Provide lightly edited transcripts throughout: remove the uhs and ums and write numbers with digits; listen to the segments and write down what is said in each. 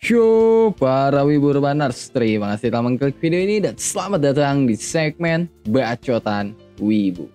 Yo, para wibu urbaners, terima kasih telah mengklik video ini dan selamat datang di segmen Bacotan Wibu.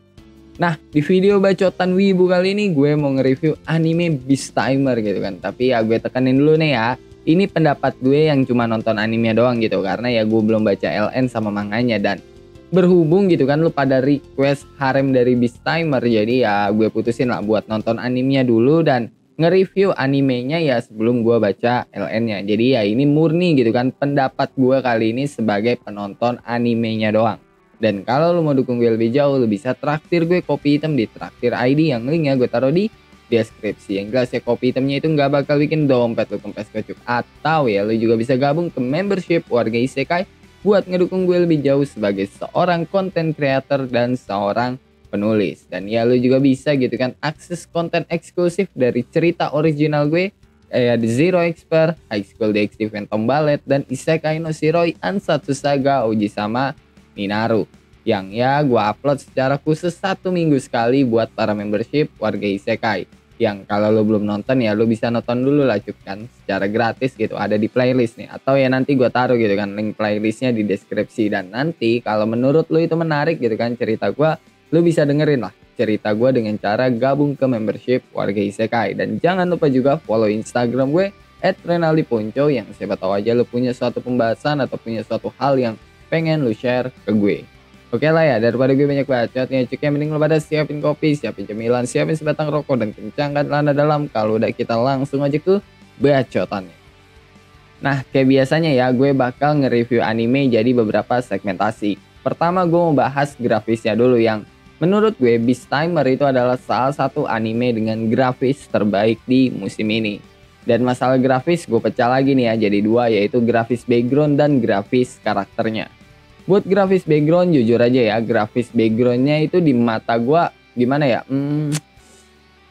Nah, di video Bacotan Wibu kali ini gue mau nge-review anime Beast Tamer gitu kan. Tapi ya gue tekenin dulu nih ya, ini pendapat gue yang cuma nonton anime doang gitu. Karena ya gue belum baca LN sama manganya dan berhubung gitu kan lu pada request harem dari Beast Tamer. Jadi ya gue putusin lah buat nonton animenya dulu dan nge-review animenya ya sebelum gue baca LN-nya. Jadi ya ini murni gitu kan pendapat gue kali ini sebagai penonton animenya doang. Dan kalau lu mau dukung gue lebih jauh, lu bisa traktir gue kopi hitam di Traktir ID yang linknya gue taruh di deskripsi. Yang jelas ya kopi hitamnya itu nggak bakal bikin dompet lu kempes kecuk. Atau ya lu juga bisa gabung ke membership warga Isekai buat ngedukung gue lebih jauh sebagai seorang content creator dan seorang penulis. Dan ya lu juga bisa gitu kan akses konten eksklusif dari cerita original gue kayak The Zero Expert, High School DxD Phantom Ballet, dan Isekai no Shiroi Ansatsu Saga Oji sama Minaru yang ya gue upload secara khusus 1 minggu sekali buat para membership warga Isekai. Yang kalau lo belum nonton ya lo bisa nonton dulu lah cuy kan secara gratis gitu, ada di playlist nih, atau ya nanti gue taruh gitu kan link playlistnya di deskripsi. Dan nanti kalau menurut lo itu menarik gitu kan cerita gue, lu bisa dengerin lah cerita gue dengan cara gabung ke membership warga Isekai. Dan jangan lupa juga follow Instagram gue @renaldiponco, yang siapa tahu aja lu punya suatu pembahasan atau punya suatu hal yang pengen lu share ke gue. Oke lah ya, daripada gue banyak bacot nih cuknya, mending lu pada siapin kopi, siapin cemilan, siapin sebatang rokok, dan kencangkan celana dalam. Kalau udah kita langsung aja ke bacotannya. Nah, kayak biasanya ya gue bakal nge-review anime jadi beberapa segmentasi. Pertama gue mau bahas grafisnya dulu, yang menurut gue Beast Tamer itu adalah salah satu anime dengan grafis terbaik di musim ini. Dan masalah grafis gue pecah lagi nih ya jadi dua, yaitu grafis background dan grafis karakternya. Buat grafis background jujur aja ya, grafis backgroundnya itu di mata gue gimana ya,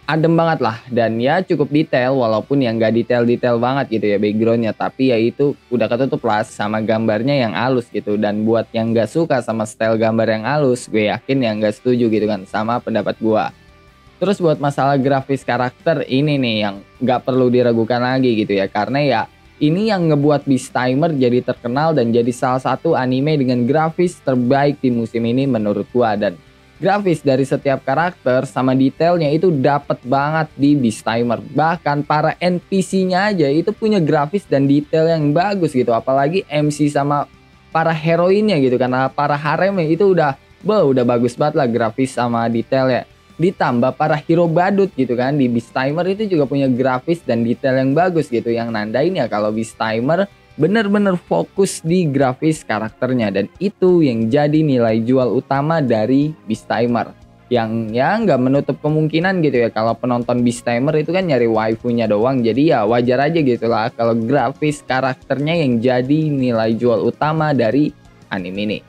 adem banget lah, dan ya cukup detail walaupun yang gak detail-detail banget gitu ya backgroundnya, tapi ya itu udah ketutup lah sama gambarnya yang halus gitu. Dan buat yang gak suka sama style gambar yang halus, gue yakin yang gak setuju gitu kan sama pendapat gue. Terus buat masalah grafis karakter ini nih yang gak perlu diragukan lagi gitu ya, karena ya ini yang ngebuat Beast Tamer jadi terkenal dan jadi salah satu anime dengan grafis terbaik di musim ini menurut gue. Dan grafis dari setiap karakter sama detailnya itu dapet banget di Beast Tamer. Bahkan para NPC-nya aja itu punya grafis dan detail yang bagus gitu. Apalagi MC sama para heroinnya gitu, karena para haremnya itu udah bagus banget lah grafis sama detailnya. Ditambah para hero badut gitu kan di Beast Tamer itu juga punya grafis dan detail yang bagus gitu, yang nandain ya kalau Beast Tamer bener-bener fokus di grafis karakternya. Dan itu yang jadi nilai jual utama dari Beast Tamer, yang ya nggak menutup kemungkinan gitu ya kalau penonton Beast Tamer itu kan nyari waifunya doang. Jadi ya wajar aja gitu lah kalau grafis karakternya yang jadi nilai jual utama dari anime ini.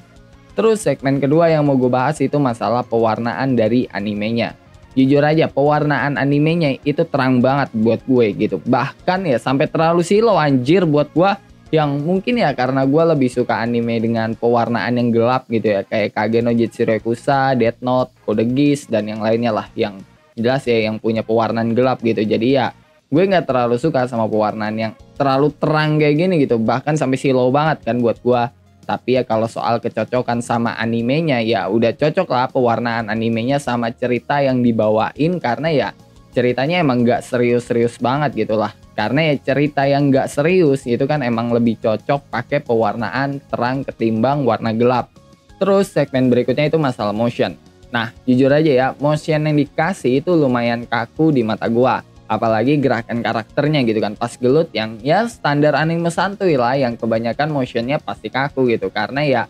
Terus segmen kedua yang mau gue bahas itu masalah pewarnaan dari animenya. Jujur aja pewarnaan animenya itu terang banget buat gue gitu. Bahkan ya sampai terlalu silau anjir buat gue, yang mungkin ya karena gue lebih suka anime dengan pewarnaan yang gelap gitu ya, kayak Kage no Jitsu Rekusa, Death Note, Code Geass, dan yang lainnya lah yang jelas ya yang punya pewarnaan gelap gitu. Jadi ya gue nggak terlalu suka sama pewarnaan yang terlalu terang kayak gini gitu, bahkan sampai silau banget kan buat gue. Tapi ya kalau soal kecocokan sama animenya ya udah cocok lah pewarnaan animenya sama cerita yang dibawain, karena ya ceritanya emang gak serius-serius banget gitu lah. Karena ya cerita yang gak serius itu kan emang lebih cocok pakai pewarnaan terang ketimbang warna gelap. Terus segmen berikutnya itu masalah motion. Nah jujur aja ya motion yang dikasih itu lumayan kaku di mata gua. Apalagi gerakan karakternya gitu kan pas gelut, yang ya standar anime santuy lah, yang kebanyakan motionnya pasti kaku gitu. Karena ya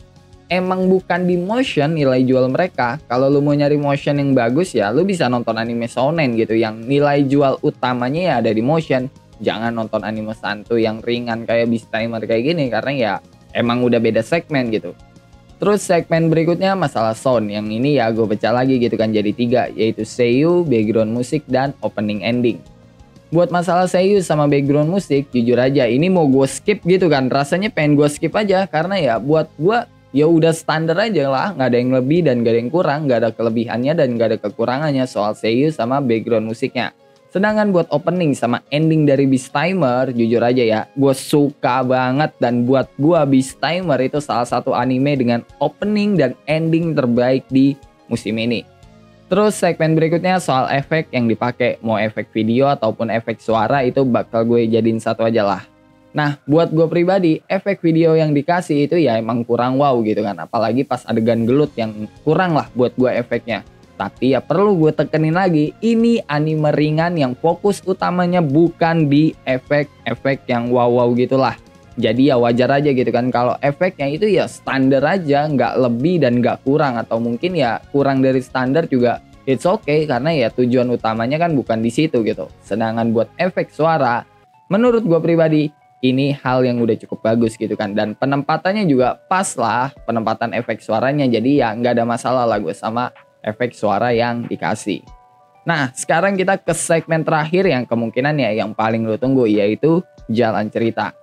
emang bukan di motion nilai jual mereka. Kalau lu mau nyari motion yang bagus ya lu bisa nonton anime shonen gitu, yang nilai jual utamanya ya ada di motion. Jangan nonton anime santuy yang ringan kayak Beast Tamer kayak gini, karena ya emang udah beda segmen gitu. Terus segmen berikutnya masalah sound, yang ini ya gue pecah lagi gitu kan jadi 3, yaitu seiyuu, background musik, dan opening ending. Buat masalah seiyuu sama background musik jujur aja ini mau gue skip gitu kan, rasanya pengen gue skip aja, karena ya buat gue ya udah standar aja lah, nggak ada yang lebih dan nggak ada yang kurang, nggak ada kelebihannya dan nggak ada kekurangannya soal seiyuu sama background musiknya. Sedangkan buat opening sama ending dari Beast Timer, jujur aja ya, gue suka banget. Dan buat gue Beast Timer itu salah satu anime dengan opening dan ending terbaik di musim ini. Terus segmen berikutnya soal efek yang dipakai, mau efek video ataupun efek suara itu bakal gue jadiin satu aja lah. Nah, buat gue pribadi, efek video yang dikasih itu ya emang kurang wow gitu kan. Apalagi pas adegan gelut yang kurang lah buat gue efeknya. Tapi ya perlu gue tekenin lagi, ini anime ringan yang fokus utamanya bukan di efek-efek yang wow-wow gitulah. Jadi ya wajar aja gitu kan kalau efeknya itu ya standar aja, nggak lebih dan nggak kurang. Atau mungkin ya kurang dari standar juga it's okay, karena ya tujuan utamanya kan bukan di situ gitu. Sedangkan buat efek suara, menurut gue pribadi, ini hal yang udah cukup bagus gitu kan. Dan penempatannya juga pas lah, penempatan efek suaranya. Jadi ya nggak ada masalah lah gue sama efek suara yang dikasih. Nah, sekarang kita ke segmen terakhir yang kemungkinan ya yang paling lo tunggu, yaitu jalan cerita.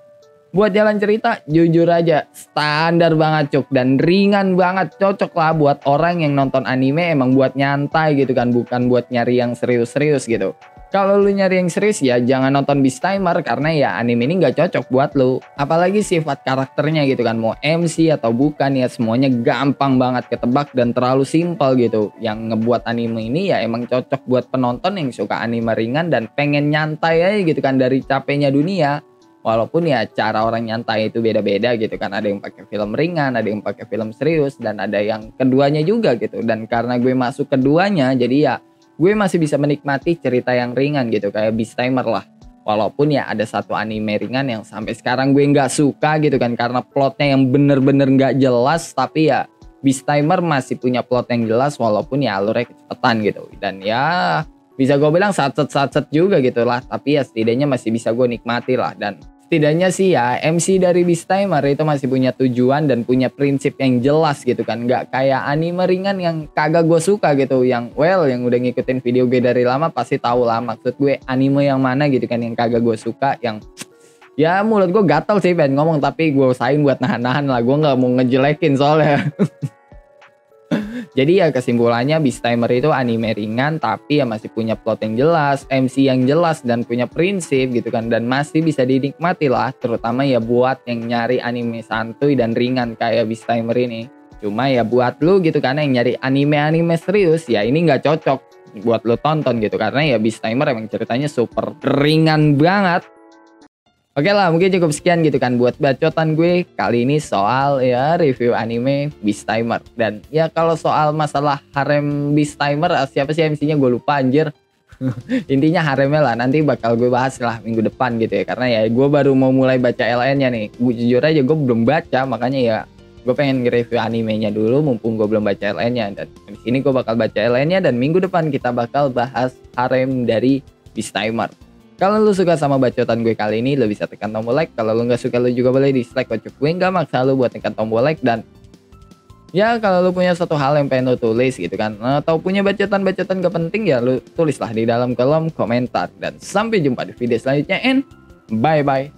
Buat jalan cerita, jujur aja standar banget cuk, dan ringan banget, cocok lah buat orang yang nonton anime emang buat nyantai gitu kan, bukan buat nyari yang serius-serius gitu. Kalau lu nyari yang serius ya jangan nonton Beast Timer, karena ya anime ini nggak cocok buat lu. Apalagi sifat karakternya gitu kan, mau MC atau bukan ya semuanya gampang banget ketebak dan terlalu simpel gitu. Yang ngebuat anime ini ya emang cocok buat penonton yang suka anime ringan dan pengen nyantai aja gitu kan dari capeknya dunia. Walaupun ya cara orang nyantai itu beda-beda gitu kan. Ada yang pakai film ringan, ada yang pakai film serius, dan ada yang keduanya juga gitu. Dan karena gue masuk keduanya, jadi ya gue masih bisa menikmati cerita yang ringan gitu, kayak Beast Timer lah. Walaupun ya ada satu anime ringan yang sampai sekarang gue nggak suka gitu kan, karena plotnya yang bener-bener nggak jelas. Tapi ya Beast Timer masih punya plot yang jelas, walaupun ya alurnya kecepatan gitu. Dan ya bisa gue bilang satset juga gitu lah. Tapi ya setidaknya masih bisa gue nikmati lah. Dan setidaknya sih ya MC dari Beast Timer itu masih punya tujuan dan punya prinsip yang jelas gitu kan. Nggak kayak anime ringan yang kagak gue suka gitu. Yang yang udah ngikutin video gue dari lama pasti tahu lah maksud gue anime yang mana gitu kan, yang kagak gue suka. Yang ya mulut gue gatel sih pengen ngomong, tapi gue usahain buat nahan-nahan lah. Gue nggak mau ngejelekin soalnya. Jadi ya kesimpulannya Beast Timer itu anime ringan tapi ya masih punya plot yang jelas, MC yang jelas, dan punya prinsip gitu kan. Dan masih bisa dinikmati lah, terutama ya buat yang nyari anime santuy dan ringan kayak Beast Timer ini. Cuma ya buat lu gitu kan yang nyari anime-anime serius, ya ini nggak cocok buat lu tonton gitu. Karena ya Beast Timer emang ceritanya super ringan banget. Oke lah, mungkin cukup sekian gitu kan buat bacotan gue kali ini soal ya review anime Beast Timer. Dan ya kalau soal masalah harem Beast Timer, siapa sih MC-nya gue lupa anjir. Intinya haremnya lah, nanti bakal gue bahas lah minggu depan gitu ya. Karena ya gue baru mau mulai baca LN-nya nih. Jujur aja gue belum baca, makanya ya gue pengen nge-review animenya dulu mumpung gue belum baca LN-nya. Dan di sini gue bakal baca LN-nya dan minggu depan kita bakal bahas harem dari Beast Timer. Kalau lu suka sama bacotan gue kali ini, lu bisa tekan tombol like. Kalau lu nggak suka, lu juga boleh dislike. Kocok gue nggak maksa lu buat tekan tombol like. Dan ya kalau lu punya satu hal yang pengen lu tulis gitu kan, atau punya bacotan-bacotan gak penting, ya lu tulislah di dalam kolom komentar. Dan sampai jumpa di video selanjutnya, and bye-bye.